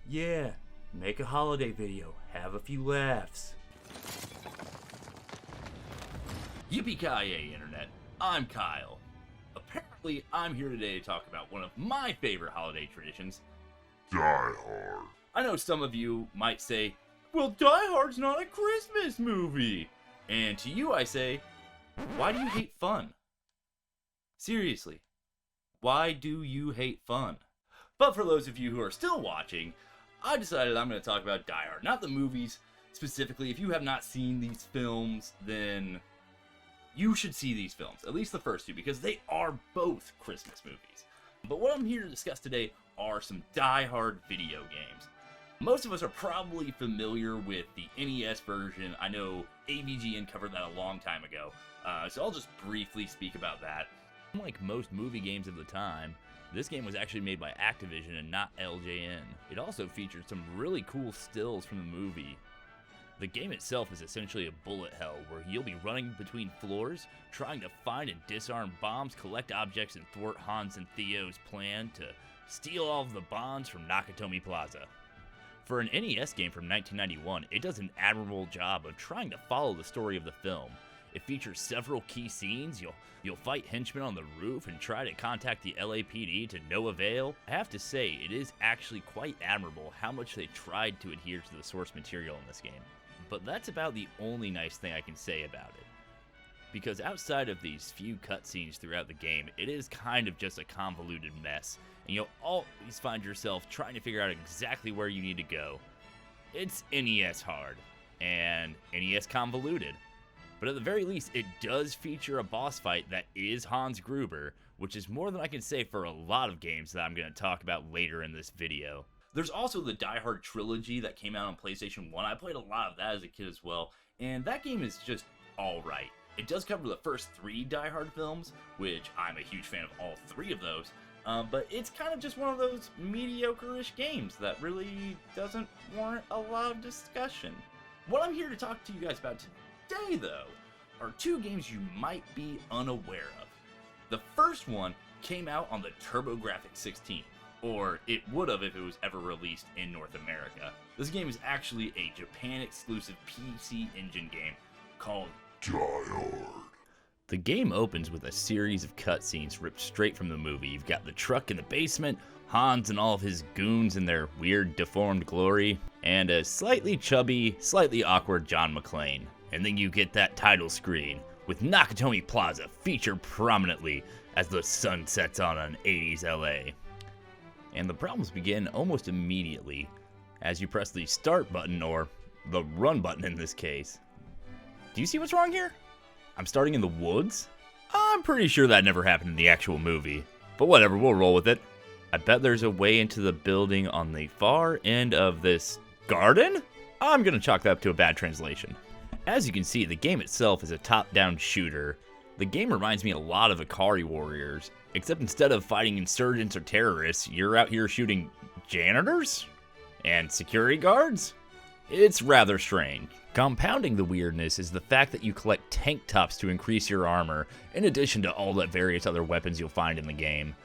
Yeah, make a holiday video, have a few laughs. Yippee-ki-yay, Internet. I'm Kyle. Apparently, I'm here today to talk about one of my favorite holiday traditions, Die Hard. I know some of you might say, well, Die Hard's not a Christmas movie. And to you I say, why do you hate fun? Seriously, why do you hate fun? But for those of you who are still watching, I decided I'm going to talk about Die Hard, not the movies specifically. If you have not seen these films, then you should see these films, at least the first two, because they are both Christmas movies. But what I'm here to discuss today are some Die Hard video games. Most of us are probably familiar with the NES version. I know AVGN covered that a long time ago, so I'll just briefly speak about that. Unlike most movie games of the time, this game was actually made by Activision and not LJN. It also featured some really cool stills from the movie. The game itself is essentially a bullet hell where you'll be running between floors, trying to find and disarm bombs, collect objects, and thwart Hans and Theo's plan to steal all of the bonds from Nakatomi Plaza. For an NES game from 1991, it does an admirable job of trying to follow the story of the film. It features several key scenes. You'll fight henchmen on the roof and try to contact the LAPD to no avail. I have to say, it is actually quite admirable how much they tried to adhere to the source material in this game. But that's about the only nice thing I can say about it. Because outside of these few cutscenes throughout the game, it is kind of just a convoluted mess, and you'll always find yourself trying to figure out exactly where you need to go. It's NES hard, and NES convoluted. But at the very least, it does feature a boss fight that is Hans Gruber, which is more than I can say for a lot of games that I'm going to talk about later in this video. There's also the Die Hard Trilogy that came out on PlayStation 1. I played a lot of that as a kid as well, and that game is just alright. It does cover the first 3 Die Hard films, which I'm a huge fan of all 3 of those, but it's kind of just one of those mediocre-ish games that really doesn't warrant a lot of discussion. What I'm here to talk to you guys about today, though, are 2 games you might be unaware of. The first one came out on the TurboGrafx-16. Or it would have if it was ever released in North America. This game is actually a Japan-exclusive PC Engine game called Die Hard. The game opens with a series of cutscenes ripped straight from the movie. You've got the truck in the basement, Hans and all of his goons in their weird, deformed glory, and a slightly chubby, slightly awkward John McClane. And then you get that title screen, with Nakatomi Plaza featured prominently as the sun sets on an 80s LA. And the problems begin almost immediately as you press the start button, or the run button in this case. Do you see what's wrong here? I'm starting in the woods? I'm pretty sure that never happened in the actual movie. But whatever, we'll roll with it. I bet there's a way into the building on the far end of this garden? I'm gonna chalk that up to a bad translation. As you can see, the game itself is a top-down shooter. The game reminds me a lot of Ikari Warriors, except instead of fighting insurgents or terrorists, you're out here shooting janitors? And security guards? It's rather strange. Compounding the weirdness is the fact that you collect tank tops to increase your armor, in addition to all the various other weapons you'll find in the game.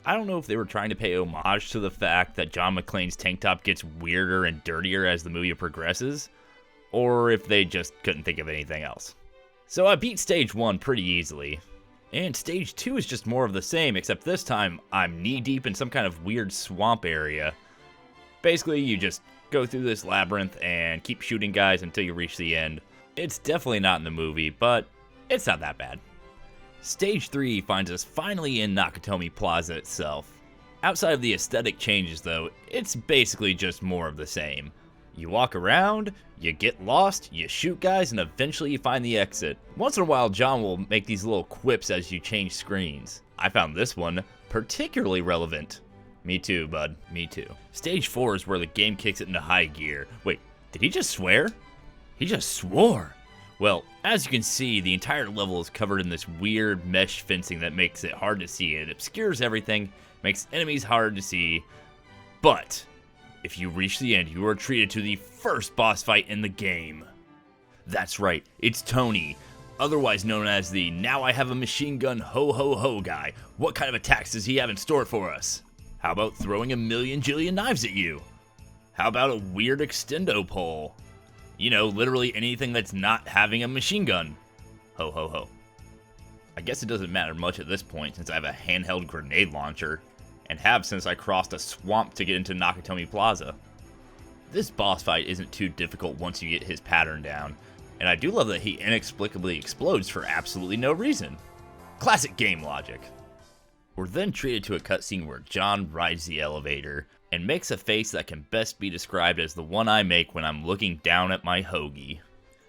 I don't know if they were trying to pay homage to the fact that John McClane's tank top gets weirder and dirtier as the movie progresses, or if they just couldn't think of anything else. So I beat stage 1 pretty easily. And stage 2 is just more of the same, except this time I'm knee-deep in some kind of weird swamp area. Basically, you just go through this labyrinth and keep shooting guys until you reach the end. It's definitely not in the movie, but it's not that bad. Stage 3 finds us finally in Nakatomi Plaza itself. Outside of the aesthetic changes, though, it's basically just more of the same. You walk around, you get lost, you shoot guys, and eventually you find the exit. Once in a while, John will make these little quips as you change screens. I found this one particularly relevant. Me too, bud. Me too. Stage 4 is where the game kicks it into high gear. Wait, did he just swear? He just swore. Well, as you can see, the entire level is covered in this weird mesh fencing that makes it hard to see. It obscures everything, makes enemies hard to see, but if you reach the end, you are treated to the first boss fight in the game. That's right, it's Tony, otherwise known as the now I have a machine gun ho ho ho guy. What kind of attacks does he have in store for us? How about throwing a million jillion knives at you? How about a weird extendo pole? You know, literally anything that's not having a machine gun. Ho ho ho. I guess it doesn't matter much at this point since I have a handheld grenade launcher, and have since I crossed a swamp to get into Nakatomi Plaza. This boss fight isn't too difficult once you get his pattern down, and I do love that he inexplicably explodes for absolutely no reason. Classic game logic. We're then treated to a cutscene where John rides the elevator and makes a face that can best be described as the one I make when I'm looking down at my hoagie.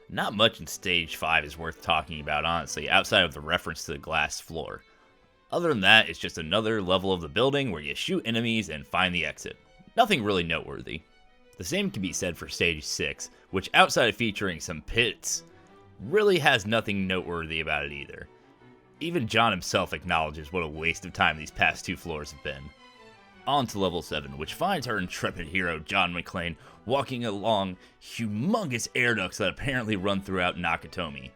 Not much in Stage 5 is worth talking about, honestly, outside of the reference to the glass floor. Other than that, it's just another level of the building where you shoot enemies and find the exit. Nothing really noteworthy. The same can be said for Stage 6, which outside of featuring some pits, really has nothing noteworthy about it either. Even John himself acknowledges what a waste of time these past 2 floors have been. On to level 7, which finds our intrepid hero John McClane walking along humongous air ducts that apparently run throughout Nakatomi.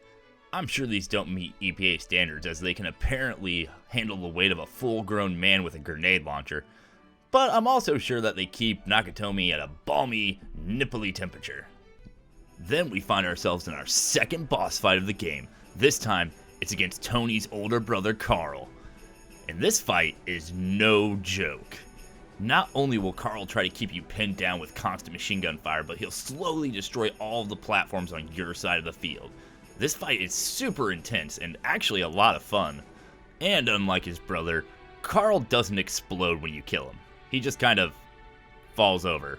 I'm sure these don't meet EPA standards as they can apparently handle the weight of a full-grown man with a grenade launcher, but I'm also sure that they keep Nakatomi at a balmy, nipply temperature. Then we find ourselves in our second boss fight of the game. This time, it's against Tony's older brother Carl. And this fight is no joke. Not only will Carl try to keep you pinned down with constant machine gun fire, but he'll slowly destroy all of the platforms on your side of the field. This fight is super intense and actually a lot of fun. And unlike his brother, Carl doesn't explode when you kill him. He just kind of falls over.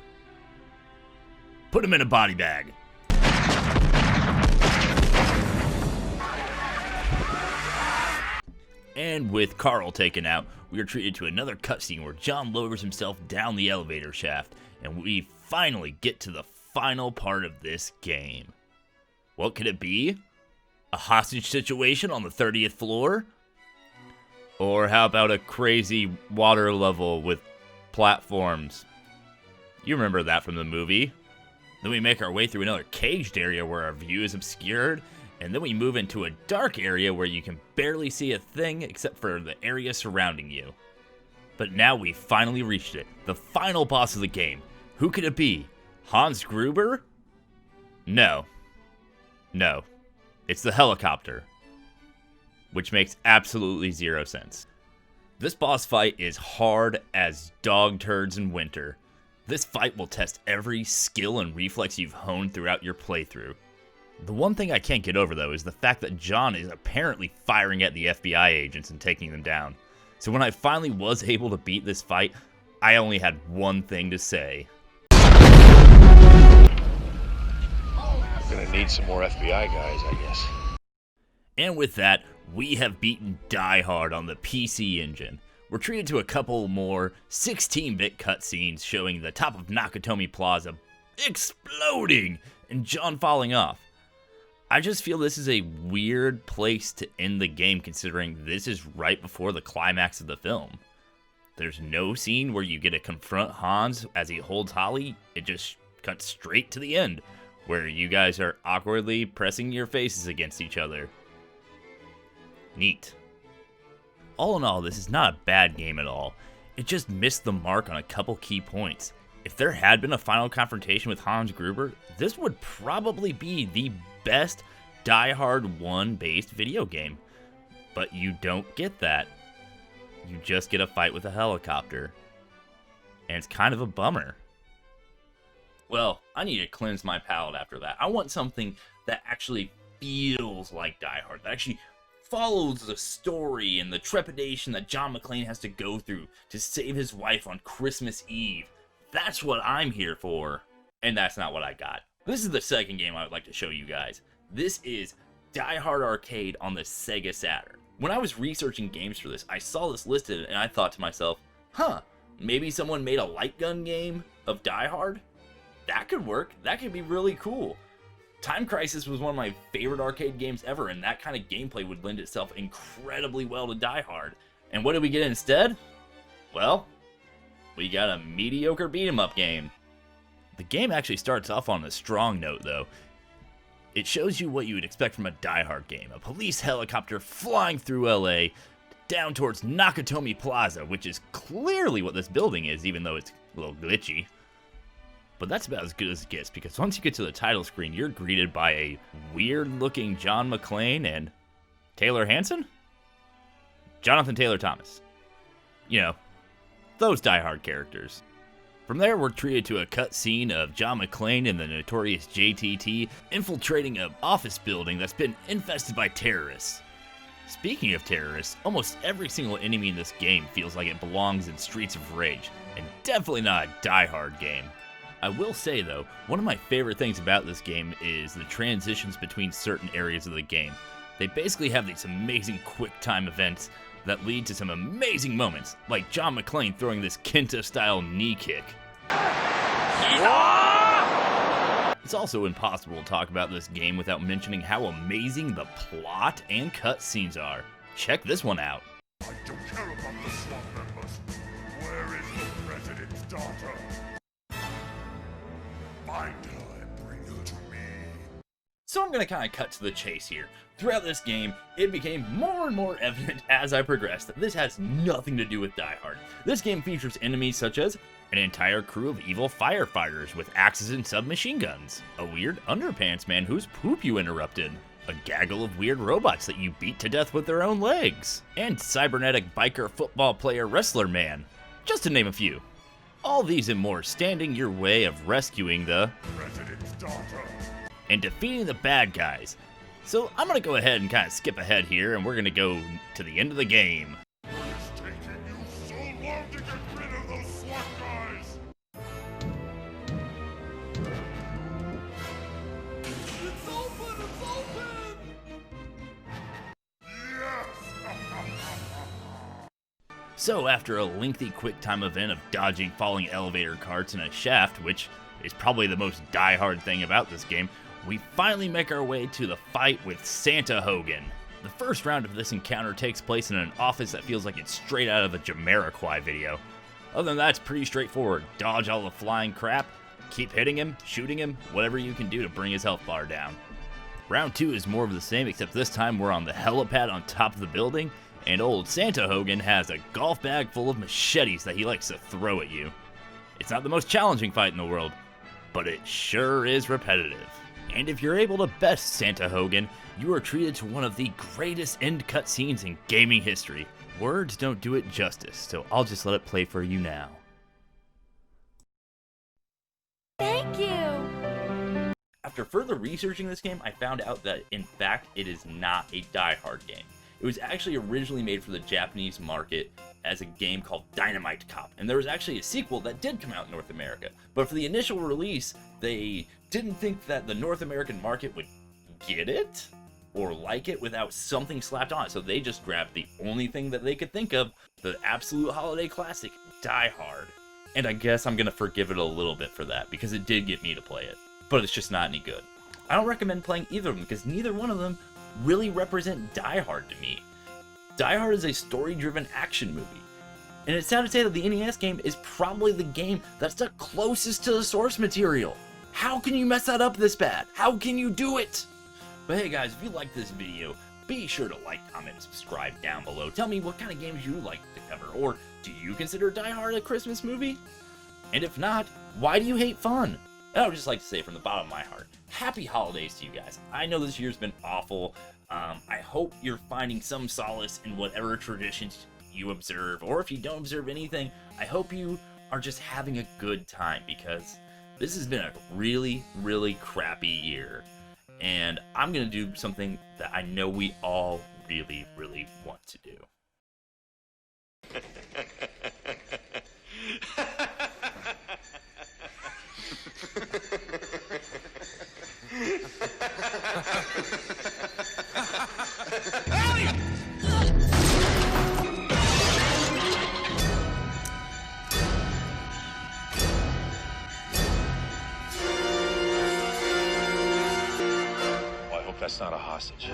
Put him in a body bag. And with Carl taken out, we are treated to another cutscene where John lowers himself down the elevator shaft, and we finally get to the final part of this game. What could it be? A hostage situation on the 30th floor? Or how about a crazy water level with platforms? You remember that from the movie. Then we make our way through another caged area where our view is obscured, and then we move into a dark area where you can barely see a thing except for the area surrounding you. But now we finally reached it, the final boss of the game. Who could it be? Hans Gruber? No. It's the helicopter. Which makes absolutely zero sense. This boss fight is hard as dog turds in winter. This fight will test every skill and reflex you've honed throughout your playthrough. The one thing I can't get over, though, is the fact that John is apparently firing at the FBI agents and taking them down. So when I finally was able to beat this fight, I only had one thing to say. Gonna need some more FBI guys, I guess. And with that, we have beaten Die Hard on the PC Engine. We're treated to a couple more 16-bit cutscenes showing the top of Nakatomi Plaza exploding and John falling off. I just feel this is a weird place to end the game considering this is right before the climax of the film. There's no scene where you get to confront Hans as he holds Holly. It just cuts straight to the end, where you guys are awkwardly pressing your faces against each other. Neat. All in all, this is not a bad game at all. It just missed the mark on a couple key points. If there had been a final confrontation with Hans Gruber, this would probably be the best Die Hard 1 based video game. But you don't get that. You just get a fight with a helicopter. And it's kind of a bummer. Well, I need to cleanse my palate after that. I want something that actually feels like Die Hard, that actually follows the story and the trepidation that John McClane has to go through to save his wife on Christmas Eve. That's what I'm here for. And that's not what I got. This is the second game I would like to show you guys. This is Die Hard Arcade on the Sega Saturn. When I was researching games for this, I saw this listed and I thought to myself, maybe someone made a light gun game of Die Hard? That could work. That could be really cool. Time Crisis was one of my favorite arcade games ever, and that kind of gameplay would lend itself incredibly well to Die Hard. And what did we get instead? Well, we got a mediocre beat-em-up game. The game actually starts off on a strong note, though. It shows you what you would expect from a Die Hard game. A police helicopter flying through LA down towards Nakatomi Plaza, which is clearly what this building is, even though it's a little glitchy. But that's about as good as it gets, because once you get to the title screen, you're greeted by a weird-looking John McClane and Taylor Hanson? Jonathan Taylor Thomas. You know, those Die Hard characters. From there, we're treated to a cutscene of John McClane and the notorious JTT infiltrating an office building that's been infested by terrorists. Speaking of terrorists, almost every single enemy in this game feels like it belongs in Streets of Rage, and definitely not a Die Hard game. I will say though, one of my favorite things about this game is the transitions between certain areas of the game. They basically have these amazing quick time events that lead to some amazing moments, like John McClane throwing this Kenta-style knee kick. It's also impossible to talk about this game without mentioning how amazing the plot and cutscenes are. Check this one out. I don't care about the swamp members. Where is the president's daughter? Find her and bring her to me. So I'm going to kind of cut to the chase here. Throughout this game, it became more and more evident as I progressed that this has nothing to do with Die Hard. This game features enemies such as an entire crew of evil firefighters with axes and submachine guns, a weird underpants man whose poop you interrupted, a gaggle of weird robots that you beat to death with their own legs, and cybernetic biker football player wrestler man, just to name a few. All these and more standing your way of rescuing the President's daughter. and defeating the bad guys. So I'm gonna go ahead and kind of skip ahead here, and we're gonna go to the end of the game. It's taking you so long to get rid of those SWAT guys. It's open! It's open! Yes! So after a lengthy quick-time event of dodging falling elevator carts in a shaft, which is probably the most die-hard thing about this game, we finally make our way to the fight with Santa Hogan. The first round of this encounter takes place in an office that feels like it's straight out of a Jamiroquai video. Other than that, it's pretty straightforward. Dodge all the flying crap, keep hitting him, shooting him, whatever you can do to bring his health bar down. Round 2 is more of the same, except this time we're on the helipad on top of the building, and old Santa Hogan has a golf bag full of machetes that he likes to throw at you. It's not the most challenging fight in the world, but it sure is repetitive. And if you're able to best Santa Hogan, you are treated to one of the greatest end cutscenes in gaming history. Words don't do it justice, so I'll just let it play for you now. Thank you! After further researching this game, I found out that in fact it is not a Die Hard game. It was actually originally made for the Japanese market as a game called Dynamite Cop, and there was actually a sequel that did come out in North America. But for the initial release, they didn't think that the North American market would get it or like it without something slapped on it, so they just grabbed the only thing that they could think of, the absolute holiday classic, Die Hard. And I guess I'm gonna forgive it a little bit for that, because it did get me to play it, but it's just not any good. I don't recommend playing either of them, because neither one of them really represent Die Hard to me. Die Hard is a story-driven action movie, and it's sad to say that the NES game is probably the game that's the closest to the source material. How can you mess that up this bad? How can you do it? But hey guys, if you liked this video, be sure to like, comment, and subscribe down below. Tell me what kind of games you like to cover, or do you consider Die Hard a Christmas movie? And if not, why do you hate fun? And I would just like to say from the bottom of my heart, happy holidays to you guys. I know this year's been awful. I hope you're finding some solace in whatever traditions you observe, or if you don't observe anything, I hope you are just having a good time, because this has been a really, really crappy year. And I'm gonna do something that I know we all really, really want to do. Well, I hope that's not a hostage.